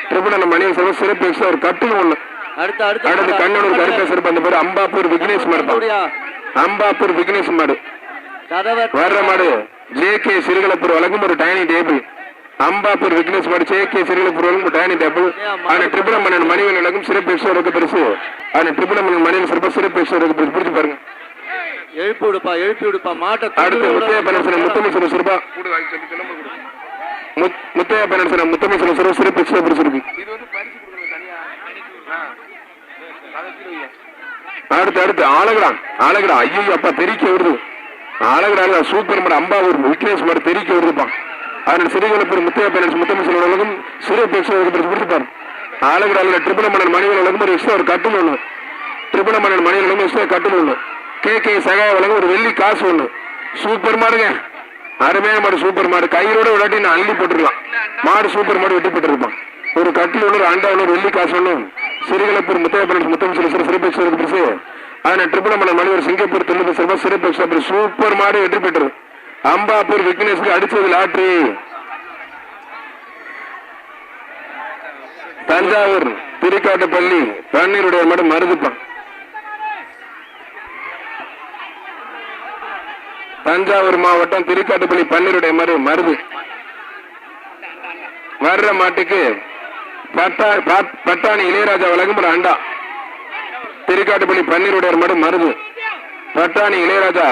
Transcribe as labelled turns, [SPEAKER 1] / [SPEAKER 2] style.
[SPEAKER 1] திருப்பணம் மணி சிறப்பு எக்ஸ்ட்ரா ஒரு கட்டுன்னு ஒண்ணு. அடுத்து கண்ணனூர் கருப்பை சிறப்பு அந்த பேரு அம்பாப்பூர் விக்னேஷ் மாடு. அம்பாப்பூர் விக்னேஷ் மாடு வர்ற மாடு ஜே.கே. சிறுகலப்பூர் வழங்கும் ஒரு டைனிங் டேபிள். அம்பாப்பூர் விக்னேஷ் மாடு ஜே.கே. சிறுகலப்பூர் வழங்கும் ஒரு டைனிங் டேபிள். ஆனா ட்ரிபிள் மன்னன் மணிவேல் வழங்கும் சிறப்பு எக்ஸ்ட்ரா இருக்க பெருசு. ஆனா ட்ரிபிள் மன்னன் மணிவேல் சிறப்பு எக்ஸ்ட்ரா இருக்க பெருசு. பிடிச்சு பாருங்க.
[SPEAKER 2] எழுப்பி விடுப்பா மாட்ட.
[SPEAKER 1] அடுத்து முத்தையா பன்னரசன் முத்தமிழ் சிறப்பா முத்தையா பன்னரசன் முத்தமிழ் சிறப்பு எக்ஸ்ட்ரா பெருசு இருக்கு. அடுத்து ஆலகடா ஐயோ அப்பா தெறிக்க வருது. ஆலகடா சூப்பர் மாடு அம்பாவூர் விக்னேஷ் மாடு தெறிக்க வருதுப்பா. அதனால சிறுகலப்பூர் முத்தையா பன்னரசன் முத்தமிழ் உலகம் சிறப்பு எக்ஸ்ட்ரா பிடிச்சிப்பாரு. ஆலகடாவில் ட்ரிபிள் மன்னன் மணிவேல் உலகம் ஒரு எக்ஸ்ட்ரா ஒரு கட்டுன்னு ஒண்ணு. ட்ரிபிள் மன்னன் மணிவேல் உலகம் எக்ஸ்ட்ரா கட்டுன்னு ஒண்ணு. கே சகாய வழங்கும் ஒரு வெள்ளி காசு ஒண்ணு. சூப்பர் மாடுங்க, அருமையான மாடு, சூப்பர் மாடு. கையோட விடாட்டி நான் அள்ளி போட்டுருக்கலாம். மாடு சூப்பர் மாடு வெட்டி போட்டுருப்பான். ஒரு கட்டில் ஒன்று, ஒரு அண்டா ஒன்று, வெள்ளி காசு ஒன்று. சிறுகலப்பூர் முத்தையப்பன் முத்தமிழ் சிறப்பு எக்ஸ்ட்ரா. அதனால ட்ரிபிள் மன்னன் மணிவர் சிங்கப்பூர் தொண்ணூறு சிறப்பு எக்ஸ்ட்ரா. சூப்பர் மாடு வெற்றி பெற்றது. அம்பாப்பூர் விக்னேஷ்க்கு அடிச்சது லாட்ரி. தஞ்சாவூர் திருக்காட்டுப்பள்ளி தண்ணீருடைய மாடு மருதுப்பான். தஞ்சாவூர் மாவட்டம் திருக்காட்டுப்பள்ளி பன்னீருடைய மருது. வர்ற மாட்டுக்கு பட்டாணி இளையராஜா வழங்கும் ஒரு அண்டா. திருக்காட்டுப்பள்ளி பன்னீருடைய மருது. பட்டாணி இளையராஜா